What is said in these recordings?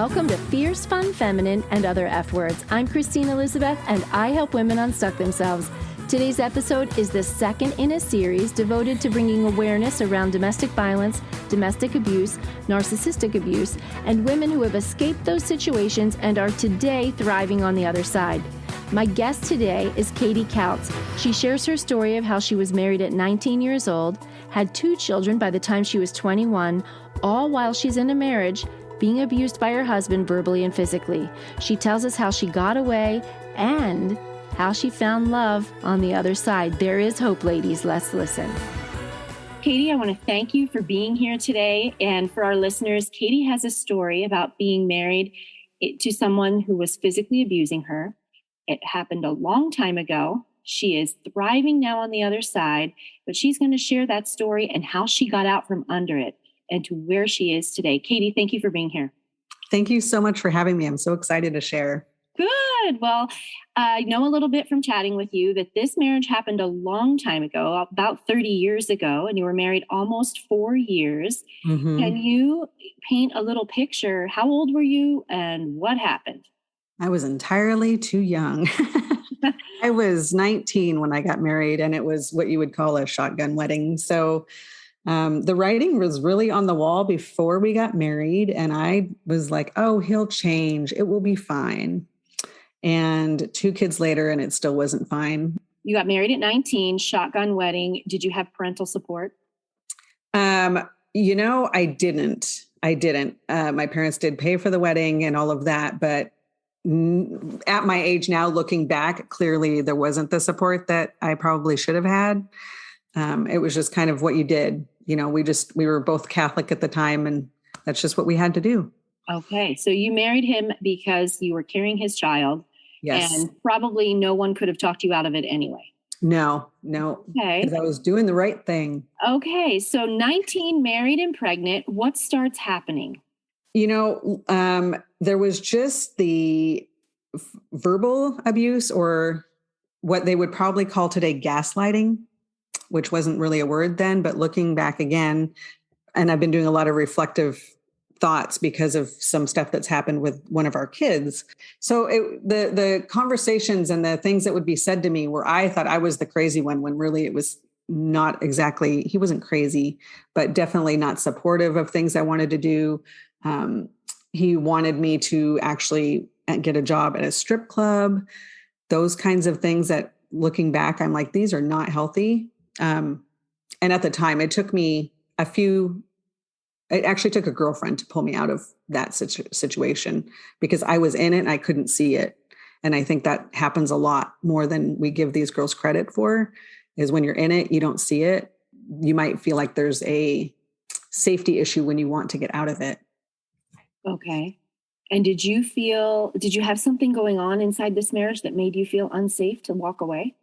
welcome to Fierce, Fun, Feminine, and Other F Words. I'm Christine Elizabeth, and I help women unstuck themselves. Today's episode is the second in a series devoted to bringing awareness around domestic violence, domestic abuse, narcissistic abuse, and women who have escaped those situations and are today thriving on the other side. My guest today is Katey Kautz. She shares her story of how she was married at 19 years old, had 2 children by the time she was 21, all while she's in a marriage, being abused by her husband verbally and physically. She tells us how she got away and how she found love on the other side. There is hope, ladies. Let's listen. Katey, I want to thank you for being here today. And for our listeners, Katey has a story about being married to someone who was physically abusing her. It happened a long time ago. She is thriving now on the other side, but she's going to share that story and how she got out from under it and to where she is today. Katey, thank you for being here. Thank you so much for having me. I'm so excited to share. Good. Well, I know a little bit from chatting with you that this marriage happened a long time ago, about 30 years ago, and you were married almost 4 years. Mm-hmm. Can you paint a little picture? How old were you and what happened? I was entirely too young. I was 19 when I got married, and it was what you would call a shotgun wedding. So the writing was really on the wall before we got married. And I was like, oh, he'll change. It will be fine. And 2 kids later, and it still wasn't fine. You got married at 19, shotgun wedding. Did you have parental support? I didn't. My parents did pay for the wedding and all of that. But at my age now, looking back, clearly there wasn't the support that I probably should have had. It was just kind of what you did. We were both Catholic at the time, and that's just what we had to do. Okay. So you married him because you were carrying his child. Yes. And probably no one could have talked you out of it anyway. No. Okay. Because I was doing the right thing. Okay. So 19, married and pregnant. What starts happening? There was just the verbal abuse, or what they would probably call today gaslighting, which wasn't really a word then, but looking back again, and I've been doing a lot of reflective thoughts because of some stuff that's happened with one of our kids. So the conversations and the things that would be said to me where I thought I was the crazy one, when really it was not exactly, he wasn't crazy, but definitely not supportive of things I wanted to do. He wanted me to actually get a job at a strip club, those kinds of things that, looking back, I'm like, these are not healthy. And at the time, it actually took a girlfriend to pull me out of that situation, because I was in it and I couldn't see it. And I think that happens a lot more than we give these girls credit for, is when you're in it, you don't see it. You might feel like there's a safety issue when you want to get out of it. Okay. And did you have something going on inside this marriage that made you feel unsafe to walk away?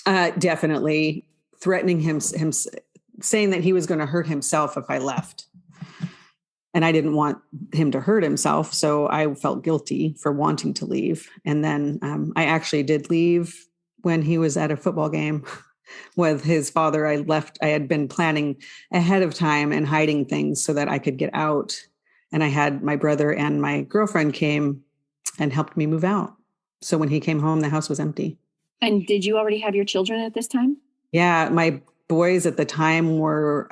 Definitely. Threatening him, saying that he was going to hurt himself if I left. And I didn't want him to hurt himself. So I felt guilty for wanting to leave. And then I actually did leave when he was at a football game with his father. I had been planning ahead of time and hiding things so that I could get out. And I had my brother and my girlfriend came and helped me move out. So when he came home, the house was empty. And did you already have your children at this time? Yeah. My boys at the time were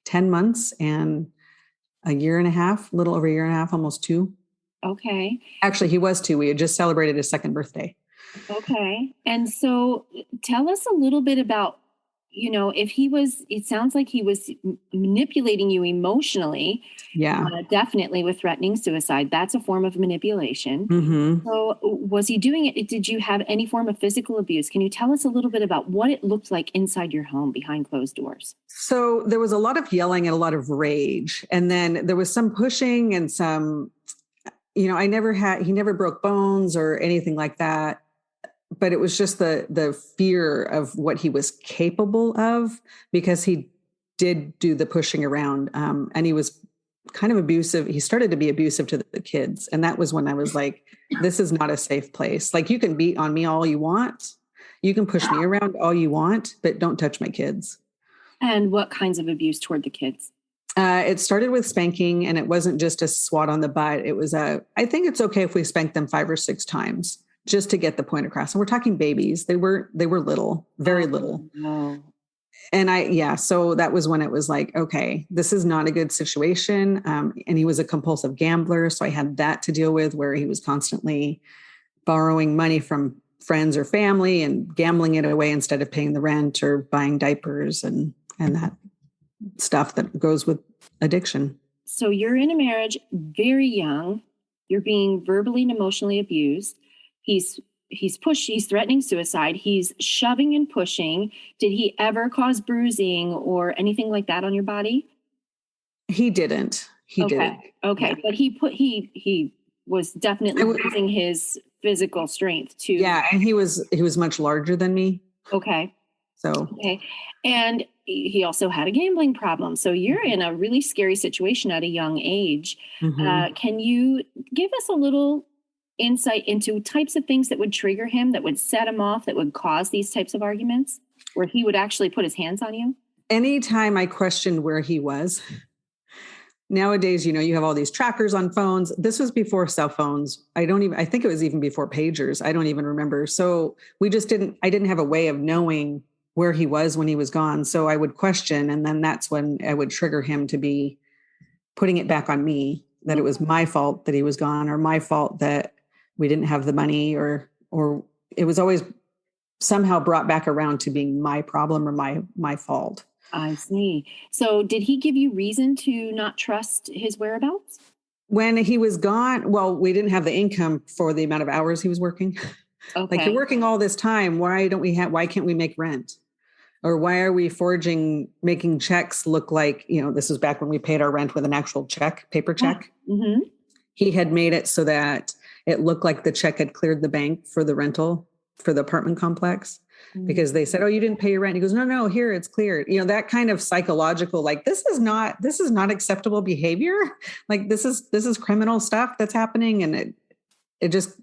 10 months and a year and a half, a little over a year and a half, almost 2. Okay. Actually, he was 2. We had just celebrated his 2nd birthday. Okay. And so tell us a little bit about, it sounds like he was manipulating you emotionally. Yeah. Definitely with threatening suicide. That's a form of manipulation. Mm-hmm. So was he doing it? Did you have any form of physical abuse? Can you tell us a little bit about what it looked like inside your home behind closed doors? So there was a lot of yelling and a lot of rage. And then there was some pushing and some, he never broke bones or anything like that. But it was just the fear of what he was capable of, because he did do the pushing around, and he was kind of abusive. He started to be abusive to the kids. And that was when I was like, this is not a safe place. Like, you can beat on me all you want. You can push me around all you want, but don't touch my kids. And what kinds of abuse toward the kids? It started with spanking, and it wasn't just a swat on the butt. It was I think it's okay if we spank them 5 or 6 times just to get the point across. And we're talking babies. They were little, very little. No. And so that was when it was like, okay, this is not a good situation. And he was a compulsive gambler. So I had that to deal with, where he was constantly borrowing money from friends or family and gambling it away instead of paying the rent or buying diapers and that stuff that goes with addiction. So you're in a marriage very young. You're being verbally and emotionally abused. He's threatening suicide. He's shoving and pushing. Did he ever cause bruising or anything like that on your body? He didn't. He didn't. Okay. Yeah. But he was definitely using his physical strength to. Yeah. And he was much larger than me. Okay. So. Okay. And he also had a gambling problem. So you're in a really scary situation at a young age. Mm-hmm. Can you give us a little insight into types of things that would trigger him, that would set him off, that would cause these types of arguments where he would actually put his hands on you? Anytime I questioned where he was. Nowadays, you have all these trackers on phones. This was before cell phones. I think it was even before pagers. I don't even remember. So I didn't have a way of knowing where he was when he was gone. So I would question, and then that's when I would trigger him to be putting it back on me, that it was my fault that he was gone, or my fault that we didn't have the money, or it was always somehow brought back around to being my problem or my fault. I see. So did he give you reason to not trust his whereabouts? When he was gone, well, we didn't have the income for the amount of hours he was working. Okay. Like, you're working all this time. Why can't we make rent? Or why are we making checks look like, this was back when we paid our rent with an actual check, paper check. Mm-hmm. He had made it so that it looked like the check had cleared the bank for the rental for the apartment complex, because they said, oh, you didn't pay your rent. He goes, no, here it's cleared. That kind of psychological, like, this is not acceptable behavior. Like, this is criminal stuff that's happening. And it just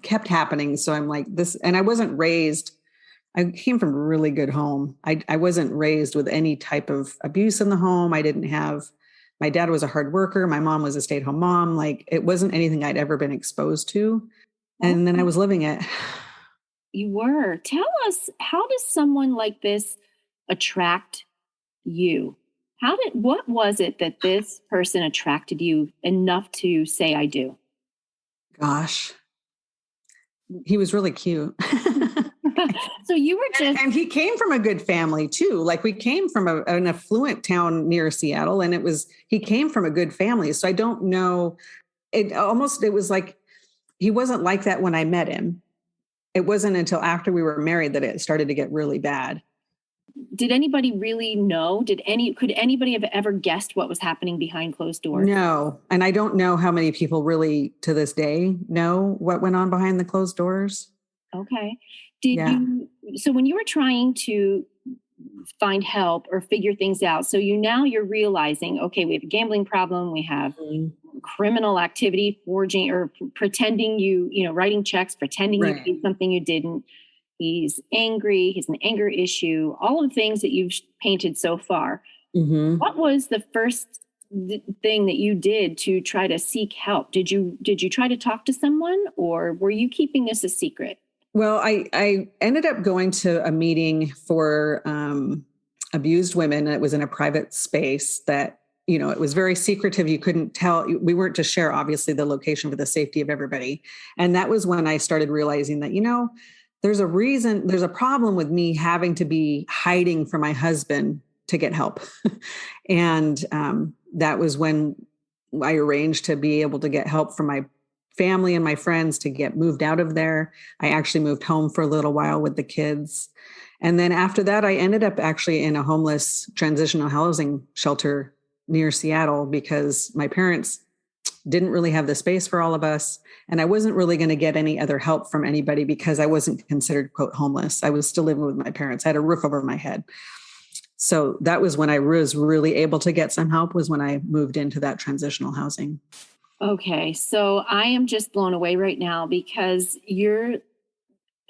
kept happening. So I'm like this, and I wasn't raised. I came from a really good home. I wasn't raised with any type of abuse in the home. My dad was a hard worker. My mom was a stay-at-home mom. Like, it wasn't anything I'd ever been exposed to. And then I was living it. You were. Tell us, how does someone like this attract you? What was it that this person attracted you enough to say, I do? Gosh, he was really cute. So you were just... And he came from a good family too. Like, we came from an affluent town near Seattle, and he came from a good family. So I don't know. It was like, he wasn't like that when I met him. It wasn't until after we were married that it started to get really bad. Did anybody really know? Could anybody have ever guessed what was happening behind closed doors? No. And I don't know how many people really to this day know what went on behind the closed doors. Okay. So when you were trying to find help or figure things out, so you're realizing, okay, we have a gambling problem, we have criminal activity, forging or pretending writing checks, pretending you did something you didn't. He's angry. He's an anger issue. All of the things that you've painted so far. Mm-hmm. What was the first thing that you did to try to seek help? Did you try to talk to someone, or were you keeping this a secret? Well, I ended up going to a meeting for abused women. It was in a private space that, it was very secretive. You couldn't tell. We weren't to share, obviously, the location for the safety of everybody. And that was when I started realizing that, there's a problem with me having to be hiding from my husband to get help. And that was when I arranged to be able to get help from my family and my friends to get moved out of there. I actually moved home for a little while with the kids. And then after that, I ended up actually in a homeless transitional housing shelter near Seattle, because my parents didn't really have the space for all of us. And I wasn't really going to get any other help from anybody because I wasn't considered, quote, homeless. I was still living with my parents. I had a roof over my head. So that was when I was really able to get some help, was when I moved into that transitional housing. Okay. So I am just blown away right now, because you're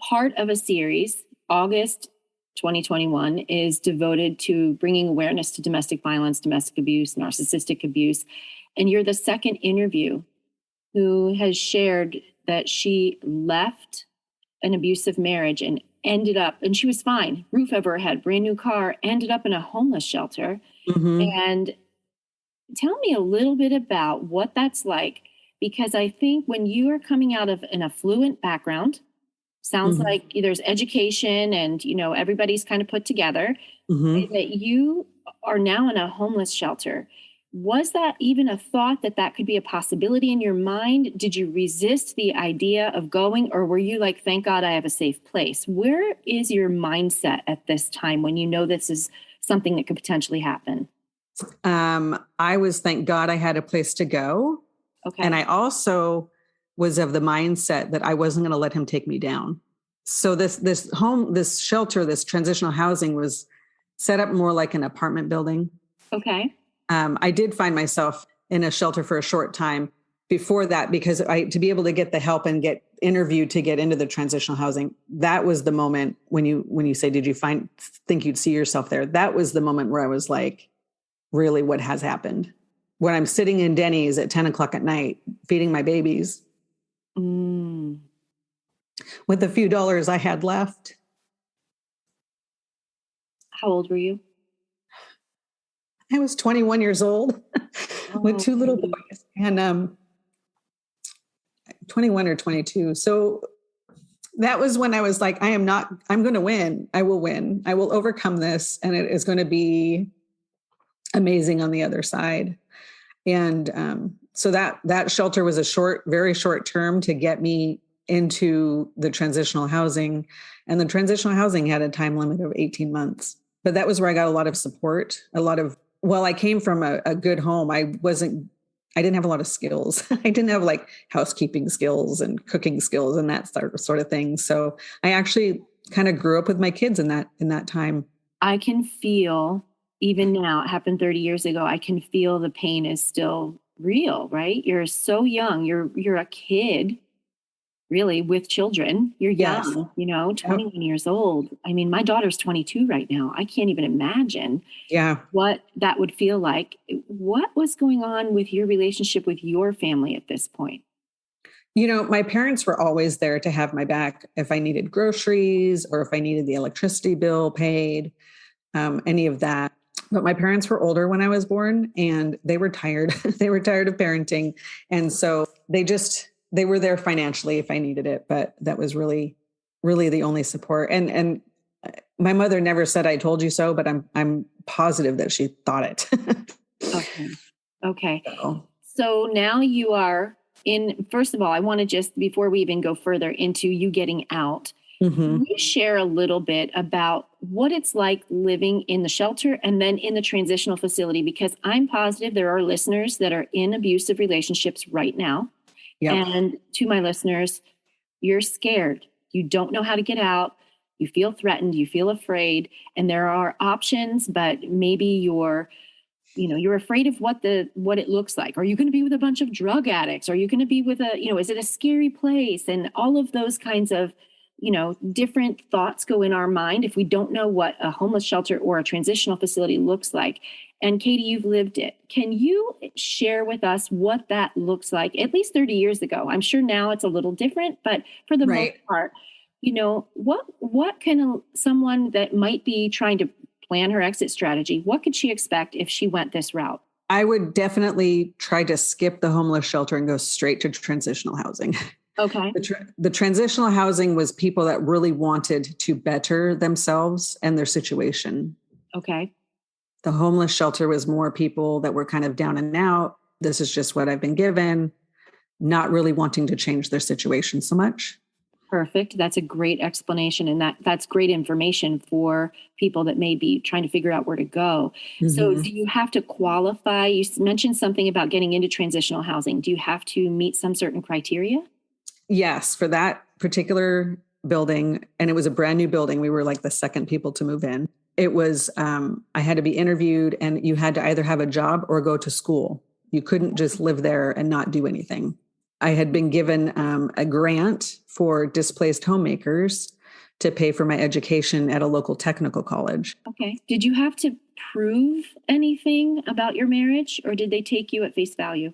part of a series, August 2021 is devoted to bringing awareness to domestic violence, domestic abuse, narcissistic abuse. And you're the second interview who has shared that she left an abusive marriage and ended up, and she was fine, roof over her head, brand new car, ended up in a homeless shelter. And tell me a little bit about what that's like, because I think when you are coming out of an affluent background, sounds like there's education and, everybody's kind of put together, that you are now in a homeless shelter. Was that even a thought that could be a possibility in your mind? Did you resist the idea of going, or were you like, thank God I have a safe place? Where is your mindset at this time when you know this is something that could potentially happen? I was, thank God I had a place to go. Okay. And I also was of the mindset that I wasn't going to let him take me down. So this shelter, this transitional housing was set up more like an apartment building. Okay. I did find myself in a shelter for a short time before that, because to be able to get the help and get interviewed to get into the transitional housing, that was the moment when you say, did you think you'd see yourself there? That was the moment where I was like, really, what has happened? When I'm sitting in Denny's at 10 o'clock at night, feeding my babies with the few dollars I had left. How old were you? I was 21 years old with two little boys, and 21 or 22. So that was when I was like, I'm going to win. I will win. I will overcome this. And it is going to be amazing on the other side. And so that shelter was very short term to get me into the transitional housing. And the transitional housing had a time limit of 18 months. But that was where I got a lot of support, I came from a good home. I didn't have a lot of skills. I didn't have like housekeeping skills and cooking skills and that sort of thing. So I actually kind of grew up with my kids in that time. I can feel, even now, it happened 30 years ago, I can feel the pain is still real, right? You're so young. You're a kid, really, with children. You're young, 21 years old. I mean, my daughter's 22 right now. I can't even imagine what that would feel like. What was going on with your relationship with your family at this point? My parents were always there to have my back if I needed groceries or if I needed the electricity bill paid, any of that. But my parents were older when I was born, and they were tired. They were tired of parenting. And so they were there financially if I needed it, but that was really, really the only support. And my mother never said, I told you so, but I'm positive that she thought it. Okay. So now you are first of all, I want to just, before we even go further into you getting out, can you share a little bit about what it's like living in the shelter and then in the transitional facility? Because I'm positive there are listeners that are in abusive relationships right now. Yep. And to my listeners, you're scared. You don't know how to get out. You feel threatened. You feel afraid. And there are options, but maybe you're afraid of what it looks like. Are you going to be with a bunch of drug addicts? Are you going to be with is it a scary place? And all of those kinds of, different thoughts go in our mind if we don't know what a homeless shelter or a transitional facility looks like. And Katey, you've lived it. Can you share with us what that looks like, at least 30 years ago? I'm sure now it's a little different, but for the most part, what can someone that might be trying to plan her exit strategy, what could she expect if she went this route? I would definitely try to skip the homeless shelter and go straight to transitional housing. Okay. The transitional housing was people that really wanted to better themselves and their situation. Okay. The homeless shelter was more people that were kind of down and out. This is just what I've been given, not really wanting to change their situation so much. Perfect. That's a great explanation. And that's great information for people that may be trying to figure out where to go. So do you have to qualify? You mentioned something about getting into transitional housing. Do you have to meet some certain criteria? Yes, for that particular building. And it was a brand new building. We were like the second people to move in. It was, I had to be interviewed, and you had to either have a job or go to school. You couldn't just live there and not do anything. I had been given a grant for displaced homemakers to pay for my education at a local technical college. Okay. Did you have to prove anything about your marriage, or did they take you at face value?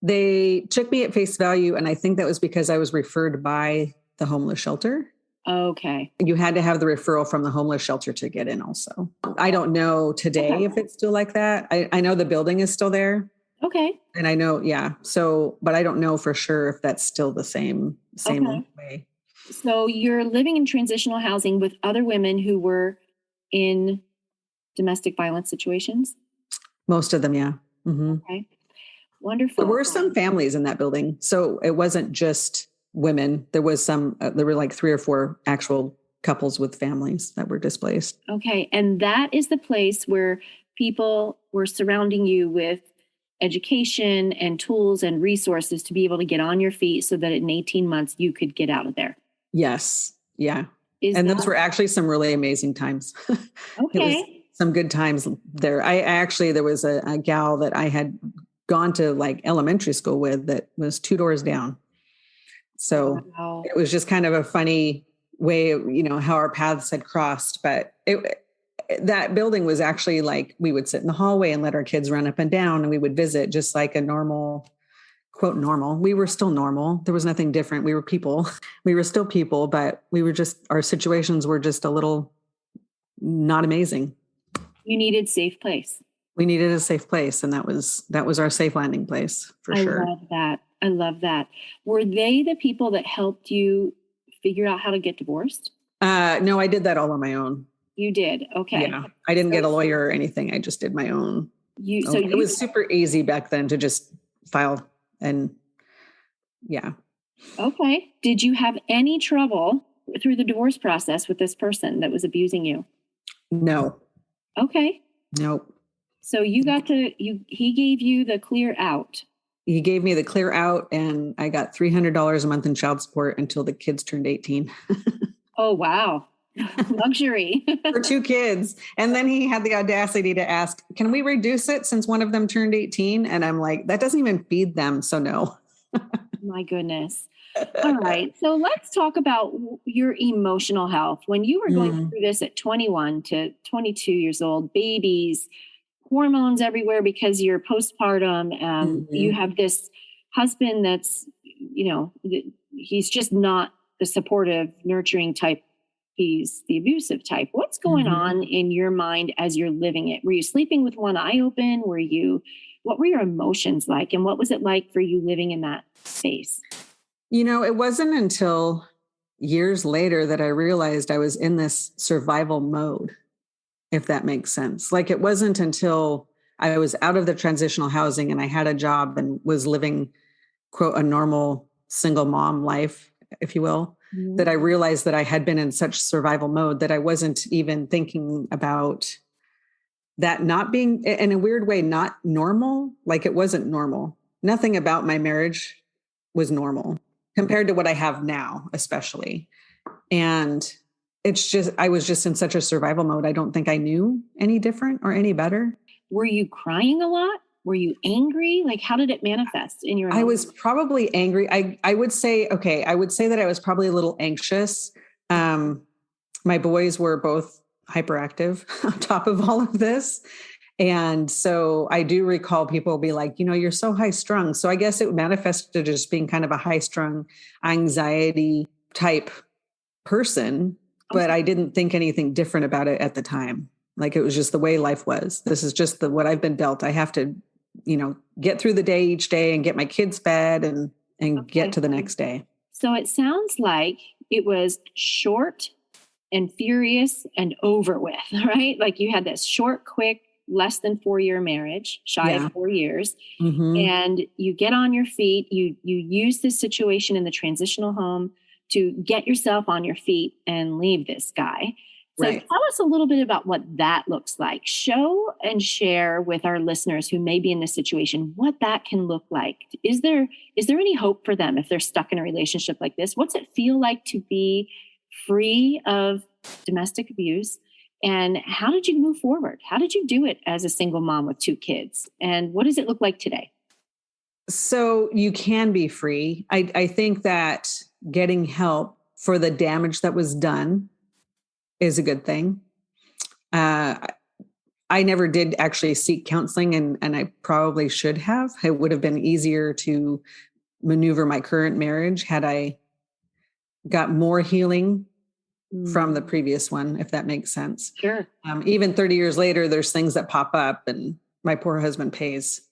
They took me at face value, and I think that was because I was referred by the homeless shelter. Okay. You had to have the referral from the homeless shelter to get in also. I don't know today if it's still like that. I know the building is still there. Okay. And I know, yeah. So, but I don't know for sure if that's still the same way. So you're living in transitional housing with other women who were in domestic violence situations? Most of them, yeah. Mm-hmm. Okay. Wonderful. There were some families in that building. So it wasn't just women. There was there were like 3 or 4 actual couples with families that were displaced. Okay. And that is the place where people were surrounding you with education and tools and resources to be able to get on your feet so that in 18 months you could get out of there. Yes. Yeah. Those were actually some really amazing times. Okay. Some good times there. There was a gal that I had gone to like elementary school with that was 2 doors down. So It was just kind of a funny way, how our paths had crossed. But that building was actually like, we would sit in the hallway and let our kids run up and down, and we would visit just like a normal, quote, normal. We were still normal. There was nothing different. We were people. We were still people, but our situations were just a little not amazing. You needed a safe place. We needed a safe place. And that was our safe landing place for sure. I love that. Were they the people that helped you figure out how to get divorced? No, I did that all on my own. You did. Okay. Yeah. I didn't get a lawyer or anything. I just did my own. It was super easy back then to just file and yeah. Okay. Did you have any trouble through the divorce process with this person that was abusing you? No. Okay. Nope. So he gave you the clear out. He gave me the clear out, and I got $300 a month in child support until the kids turned 18. Oh, wow. Luxury. For 2 kids. And then he had the audacity to ask, can we reduce it since one of them turned 18? And I'm like, that doesn't even feed them. So no. My goodness. All right. So let's talk about your emotional health. When you were going through this at 21 to 22 years old, babies, hormones everywhere because you're postpartum, you have this husband that's, he's just not the supportive, nurturing type. He's the abusive type. What's going on in your mind as you're living it? Were you sleeping with one eye open? What were your emotions like? And what was it like for you living in that space? It wasn't until years later that I realized I was in this survival mode, if that makes sense. Like it wasn't until I was out of the transitional housing and I had a job and was living, quote, a normal single mom life, if you will, that I realized that I had been in such survival mode that I wasn't even thinking about that not being, in a weird way, not normal. Like it wasn't normal. Nothing about my marriage was normal compared to what I have now, especially. And I was just in such a survival mode. I don't think I knew any different or any better. Were you crying a lot? Were you angry? Like, how did it manifest in your? I was probably angry. I would say that I was probably a little anxious. My boys were both hyperactive on top of all of this. And so I do recall people be like, you're so high strung. So I guess it manifested as just being kind of a high strung anxiety type person, but I didn't think anything different about it at the time. Like it was just the way life was. This is just what I've been dealt. I have to, get through the day each day and get my kids fed and get to the next day. So it sounds like it was short and furious and over with, right? Like you had this short, quick, less than 4-year marriage, shy of 4 years. And you get on your feet, you use this situation in the transitional home to get yourself on your feet and leave this guy. So tell us a little bit about what that looks like. Show and share with our listeners who may be in this situation what that can look like. Is there any hope for them if they're stuck in a relationship like this? What's it feel like to be free of domestic abuse? And how did you move forward? How did you do it as a single mom with 2 kids? And what does it look like today? So you can be free. I think that getting help for the damage that was done is a good thing. I never did actually seek counseling, and I probably should have. It would have been easier to maneuver my current marriage had I got more healing from the previous one, if that makes sense. Sure. Even 30 years later, there's things that pop up, and my poor husband pays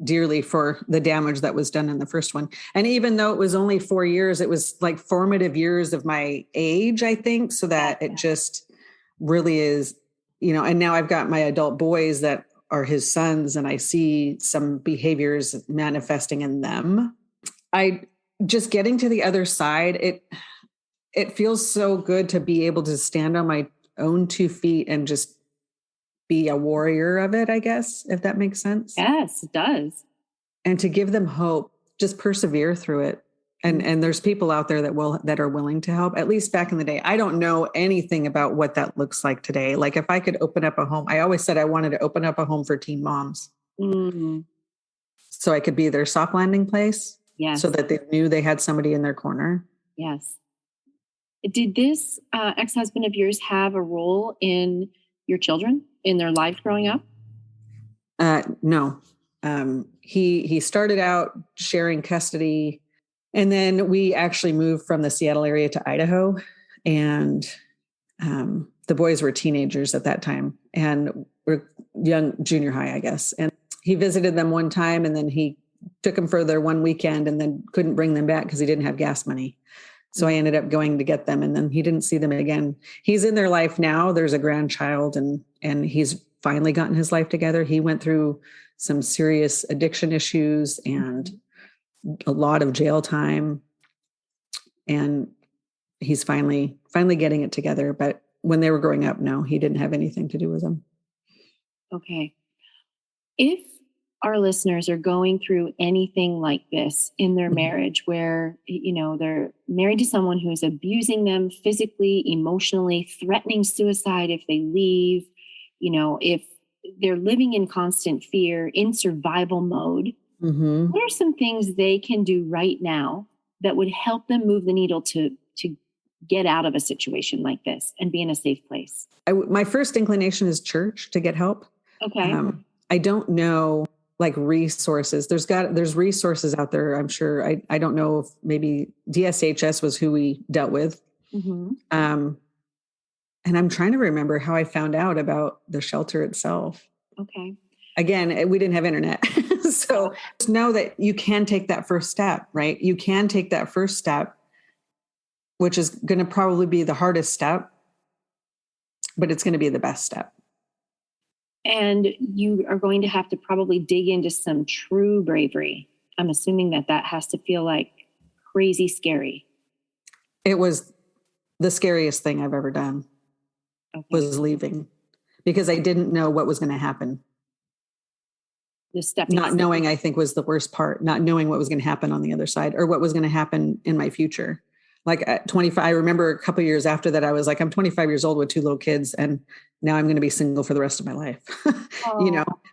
dearly for the damage that was done in the first one. And even though it was only 4 years, it was like formative years of my age, I think, so that it just really is, and now I've got my adult boys that are his sons, and I see some behaviors manifesting in them. I just getting to the other side, it feels so good to be able to stand on my own 2 feet and just be a warrior of it, I guess, if that makes sense. Yes, it does. And to give them hope, just persevere through it. And there's people out there that are willing to help, at least back in the day. I don't know anything about what that looks like today. Like if I could open up a home, I always said I wanted to open up a home for teen moms. Mm-hmm. So I could be their soft landing place. Yes. So that they knew they had somebody in their corner. Yes. Did this ex-husband of yours have a role in your children, in their lives growing up? No. He started out sharing custody, and then we actually moved from the Seattle area to Idaho, and the boys were teenagers at that time and were young, junior high, I guess. And he visited them one time, and then he took them further one weekend and then couldn't bring them back because he didn't have gas money. So I ended up going to get them, and then he didn't see them again. He's in their life now. There's a grandchild, and he's finally gotten his life together. He went through some serious addiction issues and a lot of jail time, and he's finally getting it together. But when they were growing up, no, he didn't have anything to do with them. Okay. If our listeners are going through anything like this in their marriage, where, they're married to someone who's abusing them physically, emotionally, threatening suicide if they leave, if they're living in constant fear, in survival mode, what are some things they can do right now that would help them move the needle to get out of a situation like this and be in a safe place? My first inclination is church to get help. Okay. I don't know, like resources. There's resources out there, I'm sure. I don't know if maybe DSHS was who we dealt with. Mm-hmm. And I'm trying to remember how I found out about the shelter itself. Okay. Again, we didn't have internet. So just know that you can take that first step, right? You can take that first step, which is going to probably be the hardest step, but it's going to be the best step. And you are going to have to probably dig into some true bravery. I'm assuming that has to feel like crazy scary. It was the scariest thing I've ever done. Okay. Was leaving, because I didn't know what was going to happen. Not knowing, I think, was the worst part. Not knowing what was going to happen on the other side, or what was going to happen in my future. Like at 25, I remember a couple of years after that, I was like, I'm 25 years old with 2 little kids, and now I'm going to be single for the rest of my life.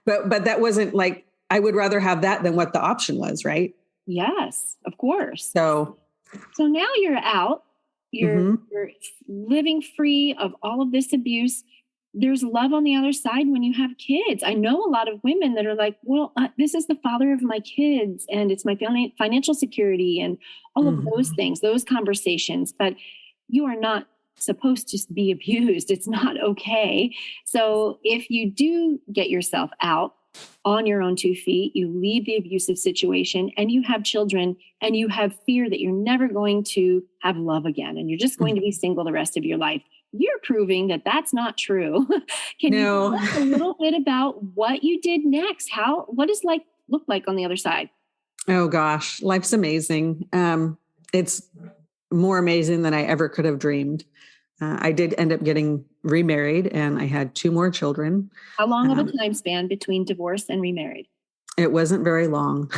But that wasn't like, I would rather have that than what the option was, right? Yes, of course. So now you're out. You're living free of all of this abuse. There's love on the other side when you have kids. I know a lot of women that are like, well, this is the father of my kids, and it's my financial security, and all of those things, those conversations. But you are not supposed to be abused. It's not okay. So if you do get yourself out on your own 2 feet, you leave the abusive situation, and you have children, and you have fear that you're never going to have love again, and you're just going to be single the rest of your life, you're proving that that's not true. Can you tell us a little bit about what you did next? What does life look like on the other side? Oh gosh, life's amazing. It's more amazing than I ever could have dreamed. I did end up getting remarried, and I had 2 more children. How long of a time span between divorce and remarried? It wasn't very long.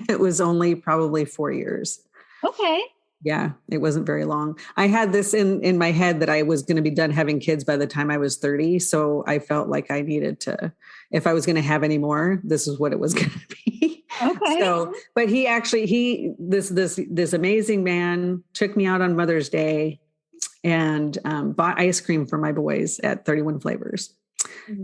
It was only probably 4 years. Okay. Yeah, it wasn't very long. I had this in my head that I was going to be done having kids by the time I was 30. So I felt like I needed to, if I was going to have any more, this is what it was going to be. Okay. But this amazing man took me out on Mother's Day and bought ice cream for my boys at 31 Flavors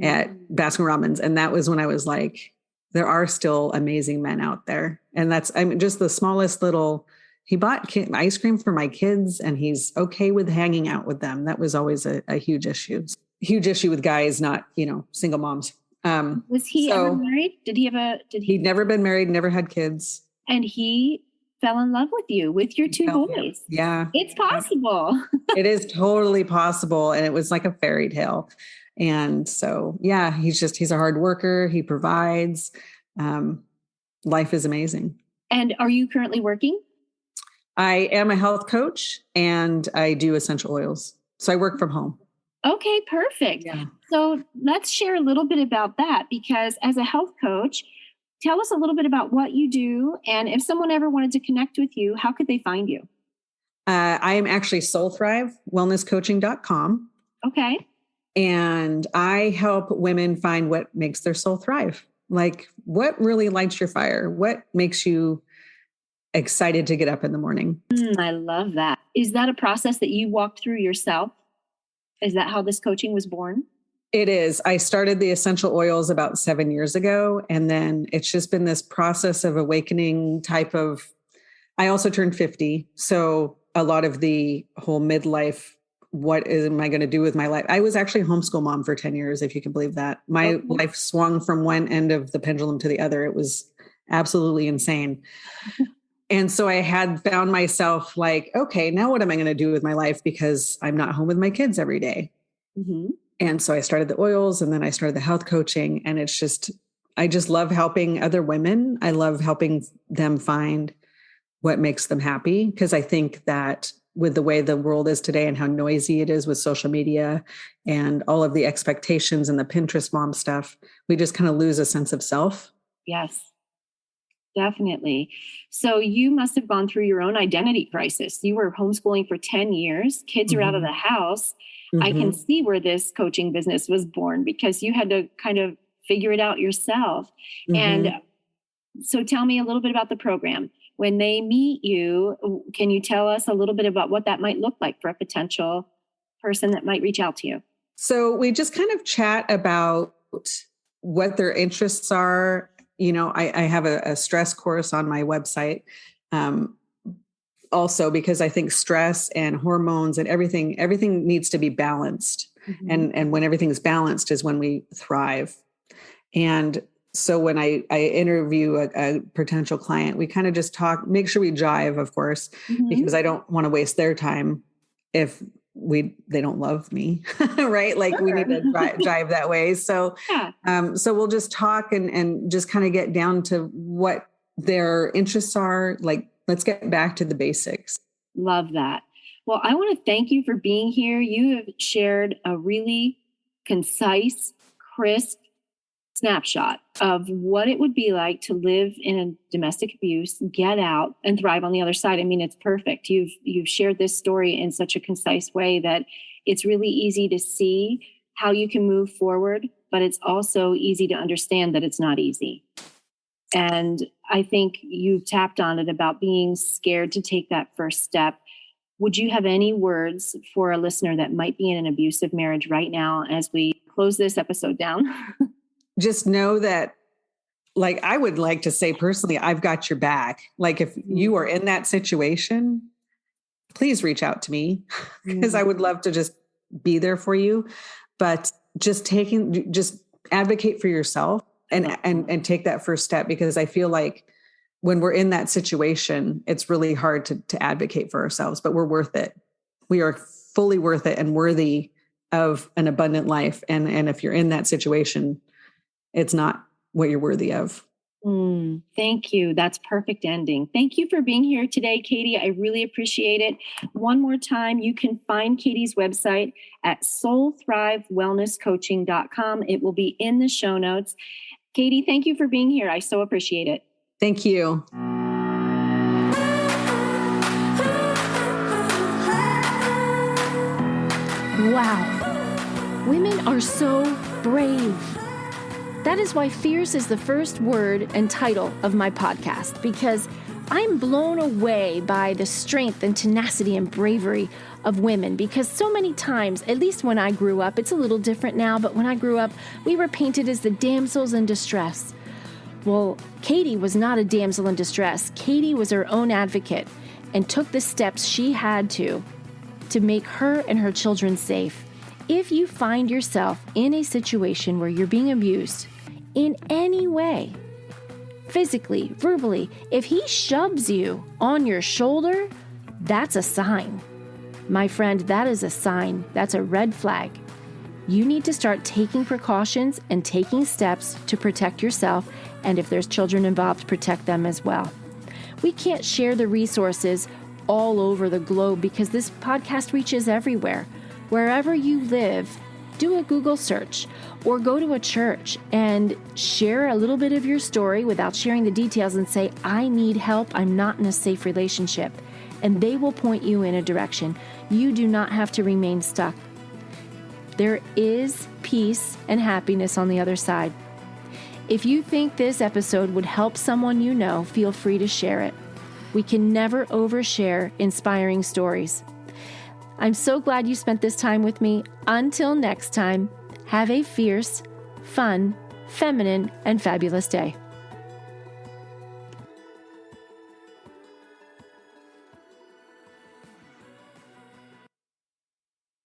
at Baskin Robbins. And that was when I was like, there are still amazing men out there. And just the smallest little, he bought ice cream for my kids and he's okay with hanging out with them. That was always a huge issue. Huge issue with guys, not, single moms. Was he ever married? He'd never been married, never had kids. And he fell in love with you, with your two boys. Yeah. It's possible. It is totally possible. And it was like a fairy tale. And so, yeah, he's a hard worker. He provides. Life is amazing. And are you currently working? I am a health coach and I do essential oils. So I work from home. Okay, perfect. Yeah. So let's share a little bit about that, because as a health coach, tell us a little bit about what you do. And if someone ever wanted to connect with you, how could they find you? I am actually soulthrivewellnesscoaching.com. Okay. And I help women find what makes their soul thrive. Like, what really lights your fire? What makes you excited to get up in the morning? I love that. Is that a process that you walked through yourself? Is that how this coaching was born? It is. I started the essential oils about 7 years ago. And then it's just been this process of awakening I also turned 50. So a lot of the whole midlife, what am I going to do with my life? I was actually a homeschool mom for 10 years, if you can believe that. My life swung from one end of the pendulum to the other. It was absolutely insane. And so I had found myself like, okay, now what am I going to do with my life? Because I'm not home with my kids every day. Mm-hmm. And so I started the oils and then I started the health coaching. And I just love helping other women. I love helping them find what makes them happy. Because I think that with the way the world is today and how noisy it is with social media and all of the expectations and the Pinterest mom stuff, we just kind of lose a sense of self. Yes. Definitely. So you must have gone through your own identity crisis. You were homeschooling for 10 years. Kids are out of the house. Mm-hmm. I can see where this coaching business was born because you had to kind of figure it out yourself. Mm-hmm. And so tell me a little bit about the program. When they meet you, can you tell us a little bit about what that might look like for a potential person that might reach out to you? So we just kind of chat about what their interests are. I have a stress course on my website also because I think stress and hormones and everything needs to be balanced. Mm-hmm. And when everything's balanced is when we thrive. And so when I interview a potential client, we kind of just talk, make sure we jive, of course, mm-hmm. because I don't want to waste their time if they don't love me, right? Like sure. We need to jive that way. So, so we'll just talk and just kind of get down to what their interests are. Like, let's get back to the basics. Love that. Well, I want to thank you for being here. You have shared a really concise, crisp snapshot of what it would be like to live in a domestic abuse, get out, and thrive on the other side. I mean, it's perfect. You've shared this story in such a concise way that it's really easy to see how you can move forward, but it's also easy to understand that it's not easy. And I think you've tapped on it about being scared to take that first step. Would you have any words for a listener that might be in an abusive marriage right now as we close this episode down? Just know that, like, I would like to say personally, I've got your back. Like, if you are in that situation, please reach out to me because I would love to just be there for you. But just advocate for yourself and take that first step, because I feel like when we're in that situation, it's really hard to advocate for ourselves, but we're worth it. We are fully worth it and worthy of an abundant life. And if you're in that situation, it's not what you're worthy of. Thank you. That's perfect ending. Thank you for being here today, Katey. I really appreciate it. One more time, you can find Katey's website at soulthrivewellnesscoaching.com. It will be in the show notes. Katey, thank you for being here. I so appreciate it. Thank you. Wow. Women are so brave. That is why fierce is the first word and title of my podcast, because I'm blown away by the strength and tenacity and bravery of women, because so many times, at least when I grew up, it's a little different now, but when I grew up, we were painted as the damsels in distress. Well, Katey was not a damsel in distress. Katey was her own advocate and took the steps she had to make her and her children safe. If you find yourself in a situation where you're being abused in any way, physically, verbally, if he shoves you on your shoulder, that's a sign. My friend, that is a sign. That's a red flag. You need to start taking precautions and taking steps to protect yourself, and if there's children involved, protect them as well. We can't share the resources all over the globe because this podcast reaches everywhere. Wherever you live, do a Google search or go to a church and share a little bit of your story without sharing the details and say, I need help. I'm not in a safe relationship. And they will point you in a direction. You do not have to remain stuck. There is peace and happiness on the other side. If you think this episode would help someone you know, feel free to share it. We can never overshare inspiring stories. I'm so glad you spent this time with me. Until next time, have a fierce, fun, feminine, and fabulous day.